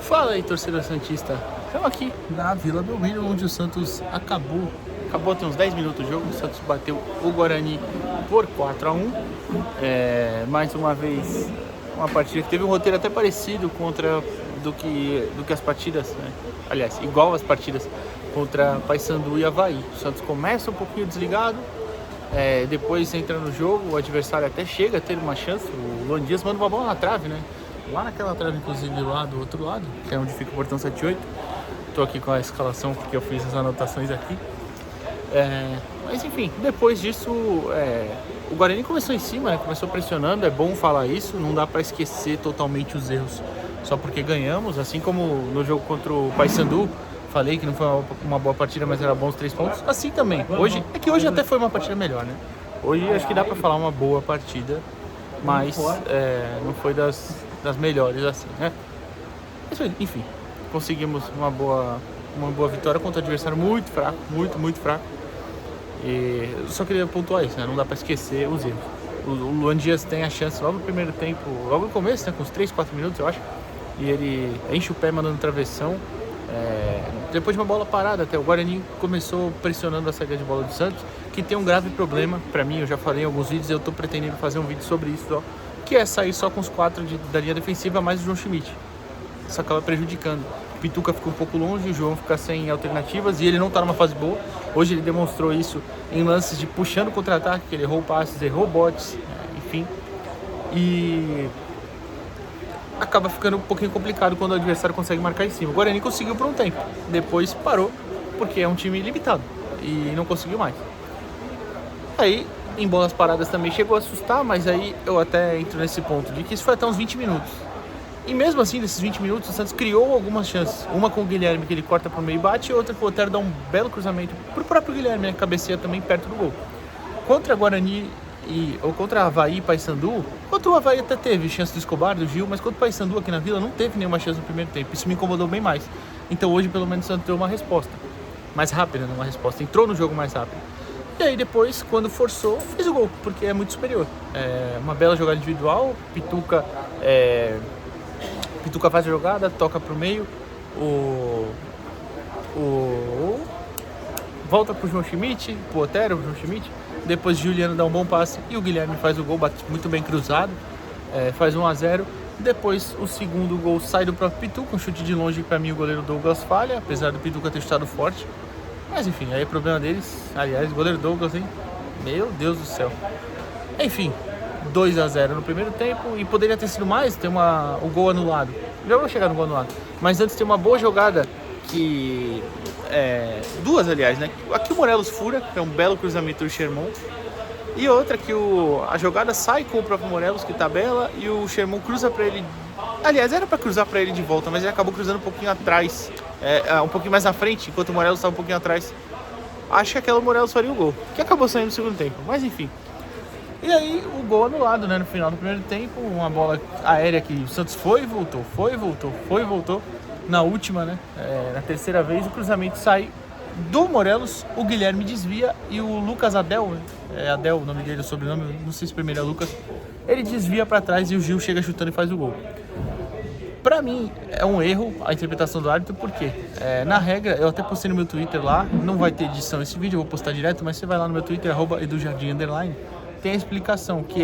Fala aí, torcedor santista. Estamos aqui na Vila Belmiro, onde o Santos acabou tem uns 10 minutos do jogo. O Santos bateu o Guarani por 4-1. Mais uma vez, uma partida que teve um roteiro até parecido do que as partidas, né? Aliás, igual as partidas contra Paysandu e Avaí. O Santos começa um pouquinho desligado, depois entra no jogo, o adversário até chega a ter uma chance. O Luan Dias manda uma bola na trave, né? Lá naquela trave, inclusive, lá do outro lado, que é onde fica o portão 78. Estou aqui com a escalação porque eu fiz as anotações aqui. Mas enfim, depois disso, o Guarani começou em cima, né? Começou pressionando. É bom falar isso, não dá para esquecer totalmente os erros só porque ganhamos. Assim como no jogo contra o Paysandu, falei que não foi uma boa partida, mas era bom os 3 pontos. Assim também, hoje até foi uma partida melhor, né? Hoje acho que dá para falar uma boa partida, mas não foi das melhores assim, né? Mas, enfim, conseguimos uma boa vitória contra um adversário muito fraco, muito fraco. E eu só queria pontuar isso, né? Não dá para esquecer os erros. O Luan Dias tem a chance logo no primeiro tempo, logo no começo, né? Com uns 3, 4 minutos, eu acho. E ele enche o pé mandando travessão. Depois de uma bola parada, até o Guarani começou pressionando a saída de bola do Santos, que tem um grave problema para mim. Eu já falei em alguns vídeos, eu estou pretendendo fazer um vídeo sobre isso, ó, que é sair só com os 4 da linha defensiva mais o João Schmidt. Isso acaba prejudicando. O Pituca fica um pouco longe, o João fica sem alternativas e ele não está numa fase boa. Hoje ele demonstrou isso em lances de puxando contra-ataque, que ele errou passes, errou botes, enfim. E acaba ficando um pouquinho complicado quando o adversário consegue marcar em cima. O Guarani conseguiu por um tempo, depois parou, porque é um time limitado e não conseguiu mais. Aí, em bolas paradas também chegou a assustar, mas aí eu até entro nesse ponto de que isso foi até uns 20 minutos. E mesmo assim, nesses 20 minutos, o Santos criou algumas chances. Uma com o Guilherme, que ele corta para o meio e bate, e outra que o Otero dá um belo cruzamento para o próprio Guilherme, né? Cabeceia também perto do gol. Contra Guarani ou contra Avaí e Paysandu, contra o Avaí até teve chance do Escobar, do Gil, mas contra o Paysandu aqui na Vila não teve nenhuma chance no primeiro tempo. Isso me incomodou bem mais. Então hoje, pelo menos, o Santos deu uma resposta mais rápida, não uma resposta. Entrou no jogo mais rápido. E aí depois, quando forçou, fez o gol, porque é muito superior. Uma bela jogada individual, Pituca faz a jogada, toca pro meio, volta pro João Schmidt, pro Otero, pro João Schmidt, depois Juliano dá um bom passe e o Guilherme faz o gol, bate muito bem cruzado, faz 1-0. Depois o segundo gol sai do próprio Pituca, um chute de longe, para mim o goleiro Douglas falha, apesar do Pituca ter chutado forte. Mas enfim, aí é problema deles. Aliás, goleiro Douglas, hein? Meu Deus do céu. Enfim, 2-0 no primeiro tempo e poderia ter sido mais, tem o gol anulado. Já vou chegar no gol anulado. Mas antes tem uma boa jogada que... duas, aliás, né? Aqui o Morelos fura, que é um belo cruzamento do Sherman. E outra que a jogada sai com o próprio Morelos, que tabela, e o Sherman cruza pra ele. Aliás, era pra cruzar pra ele de volta, mas ele acabou cruzando um pouquinho atrás. Um pouquinho mais à frente, enquanto o Morelos estava um pouquinho atrás. Acho que aquela Morelos faria o gol, que acabou saindo no segundo tempo, mas enfim. E aí o gol anulado, né, no final do primeiro tempo, uma bola aérea que o Santos foi e voltou. Na última, né, na terceira vez, o cruzamento sai do Morelos, o Guilherme desvia e o Lucas Adel, Adel o nome dele, o sobrenome, não sei se primeiro é Lucas, ele desvia para trás e o Gil chega chutando e faz o gol. Pra mim, é um erro a interpretação do árbitro, porque na regra, eu até postei no meu Twitter lá, não vai ter edição esse vídeo, eu vou postar direto, mas você vai lá no meu Twitter, @edujardim_, tem a explicação, que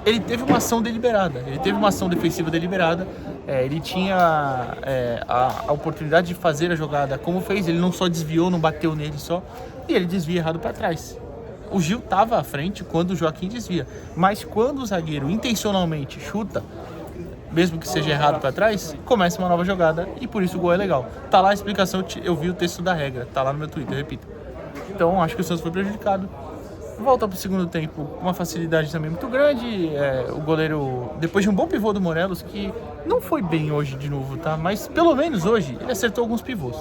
ele teve uma ação deliberada, ele teve uma ação defensiva deliberada, ele tinha a oportunidade de fazer a jogada como fez, ele não só desviou, não bateu nele só, e ele desvia errado para trás. O Gil estava à frente quando o Joaquim desvia, mas quando o zagueiro intencionalmente chuta, mesmo que seja errado para trás, começa uma nova jogada e por isso o gol é legal. Tá lá a explicação, eu vi o texto da regra, tá lá no meu Twitter, eu repito. Então acho que o Santos foi prejudicado. Volta pro segundo tempo com uma facilidade também muito grande. O goleiro, depois de um bom pivô do Morelos, que não foi bem hoje de novo, tá? Mas pelo menos hoje ele acertou alguns pivôs.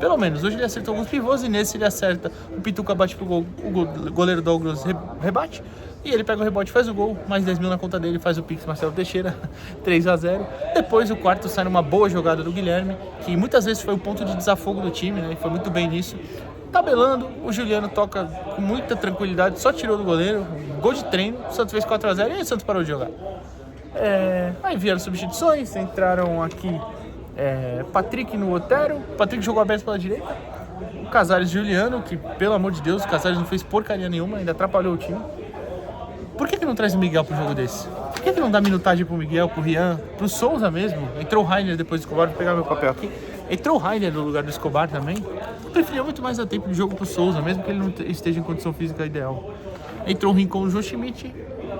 Pelo menos hoje ele acertou alguns pivôs e nesse ele acerta. O Pituca bate pro gol, o goleiro Douglas rebate. E ele pega o rebote, faz o gol, mais 10 mil na conta dele, faz o Pix Marcelo Teixeira, 3-0. Depois o quarto sai numa boa jogada do Guilherme, que muitas vezes foi o ponto de desafogo do time, né? E foi muito bem nisso. Tabelando, o Juliano toca com muita tranquilidade, só tirou do goleiro, gol de treino, o Santos fez 4-0 e aí o Santos parou de jogar. Aí vieram substituições, entraram aqui Patrick no Otero, Patrick jogou aberto pela direita, o Casares Juliano, que pelo amor de Deus, o Casares não fez porcaria nenhuma, ainda atrapalhou o time. Por que não traz o Miguel pro jogo desse? Por que não dá minutagem pro Miguel, pro Rian, pro Souza mesmo? Entrou o Rainer depois do Escobar, vou pegar meu papel aqui. Entrou o Rainer no lugar do Escobar também. Eu preferia muito mais dar tempo de jogo pro Souza, mesmo que ele não esteja em condição física ideal. Entrou o Rincon no João Schmidt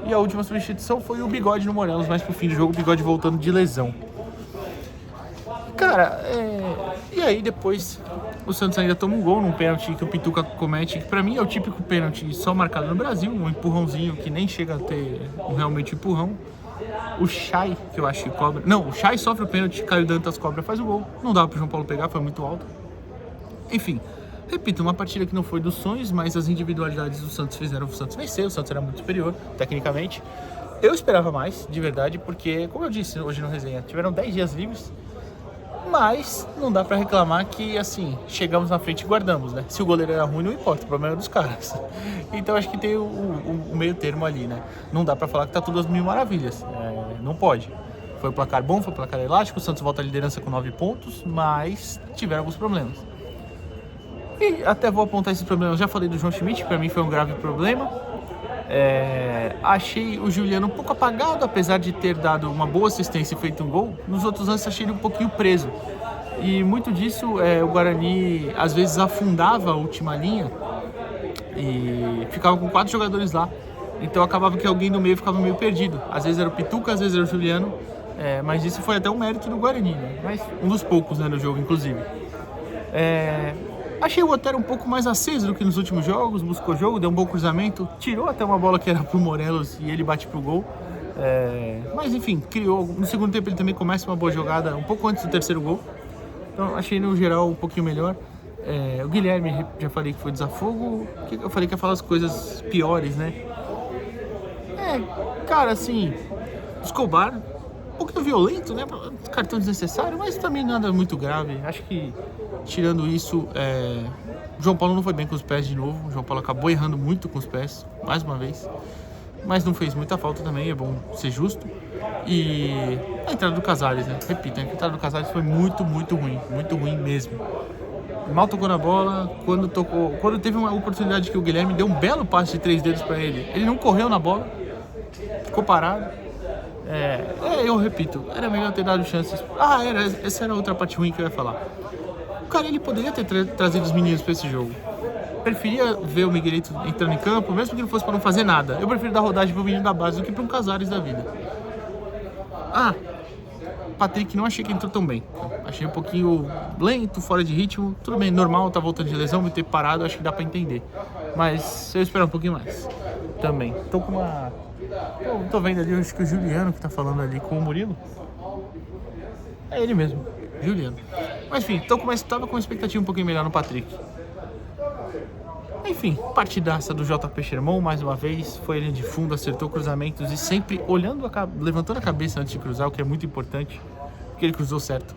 e a última substituição foi o Bigode no Morelos, mas pro fim do jogo o Bigode voltando de lesão. Cara, e aí depois o Santos ainda toma um gol num pênalti que o Pituca comete, que pra mim é o típico pênalti só marcado no Brasil, um empurrãozinho que nem chega a ter realmente empurrão. O Chay, que eu acho que cobra... Não, o Chay sofre o pênalti, Caio Dantas cobra, faz o gol. Não dava pro João Paulo pegar, foi muito alto. Enfim, repito, uma partida que não foi dos sonhos, mas as individualidades do Santos fizeram o Santos vencer, o Santos era muito superior, tecnicamente. Eu esperava mais, de verdade, porque, como eu disse hoje no resenha, tiveram 10 dias livres, mas não dá pra reclamar que, assim, chegamos na frente e guardamos, né? Se o goleiro era ruim, não importa, o problema é dos caras. Então acho que tem o meio termo ali, né? Não dá pra falar que tá tudo às mil maravilhas, não pode. Foi um placar bom, foi um placar elástico, o Santos volta à liderança com 9 pontos, mas tiveram alguns problemas. E até vou apontar esses problemas, já falei do João Schmidt, que pra mim foi um grave problema. Achei o Juliano um pouco apagado, apesar de ter dado uma boa assistência e feito um gol. Nos outros lances achei ele um pouquinho preso. E muito disso, o Guarani às vezes afundava a última linha e ficava com 4 jogadores lá. Então acabava que alguém do meio ficava meio perdido. Às vezes era o Pituca, às vezes era o Juliano. Mas isso foi até um mérito do Guarani, né? Mas um dos poucos, né, no jogo, inclusive. Achei o Otero um pouco mais aceso do que nos últimos jogos, buscou jogo, deu um bom cruzamento, tirou até uma bola que era pro Morelos e ele bate pro gol. Mas enfim, criou. No segundo tempo ele também começa uma boa jogada, um pouco antes do terceiro gol. Então achei no geral um pouquinho melhor. O Guilherme, já falei que foi desafogo, eu falei que ia falar as coisas piores, né? Cara, assim, Escobar, um pouquinho violento, né? Cartão desnecessário, mas também nada muito grave. Acho que, tirando isso, o João Paulo não foi bem com os pés de novo. O João Paulo acabou errando muito com os pés, mais uma vez. Mas não fez muita falta também, é bom ser justo. E a entrada do Casares, né? Repito, a entrada do Casares foi muito ruim mesmo. Mal tocou na bola, quando teve uma oportunidade que o Guilherme deu um belo passe de 3 dedos para ele. Ele não correu na bola, ficou parado. Eu repito, era melhor ter dado chances. Essa era outra parte ruim que eu ia falar. O cara, ele poderia ter trazido os meninos para esse jogo. Preferia ver o Miguelito entrando em campo, mesmo que não fosse para não fazer nada. Eu prefiro dar rodagem pro menino da base do que para um Casares da vida. Patrick não achei que entrou tão bem. Achei um pouquinho lento, fora de ritmo. Tudo bem, normal, tá voltando de lesão, me ter parado, acho que dá pra entender. Mas eu espero um pouquinho mais também. Tô com uma... Tô vendo ali, acho que o Juliano que tá falando ali com o Murilo. É ele mesmo, Juliano. Mas enfim, tava com uma expectativa um pouquinho melhor no Patrick. Enfim, partidaça do JP Sherman, mais uma vez, foi linha de fundo, acertou cruzamentos e sempre levantando a cabeça antes de cruzar, o que é muito importante, porque ele cruzou certo.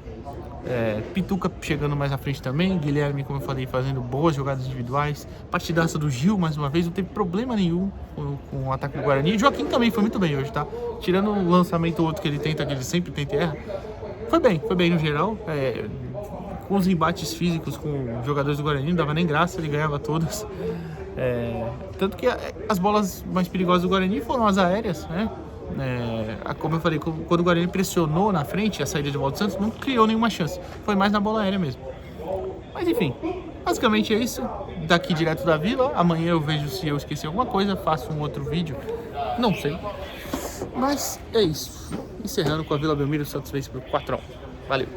Pituca chegando mais à frente também, Guilherme, como eu falei, fazendo boas jogadas individuais. Partidaça do Gil, mais uma vez, não teve problema nenhum com o ataque do Guarani. O Joaquim também foi muito bem hoje, tá? Tirando o lançamento outro que ele sempre tenta e erra. Foi bem no geral. Com os embates físicos com os jogadores do Guarani, não dava nem graça, ele ganhava todas. Tanto que as bolas mais perigosas do Guarani foram as aéreas, né? Como eu falei, quando o Guarani pressionou na frente a saída de bola do Santos, não criou nenhuma chance. Foi mais na bola aérea mesmo. Mas enfim, basicamente é isso. Daqui direto da Vila. Amanhã eu vejo se eu esqueci alguma coisa, faço um outro vídeo. Não sei. Mas é isso. Encerrando com a Vila Belmiro, o Santos vence por 4-1. Valeu.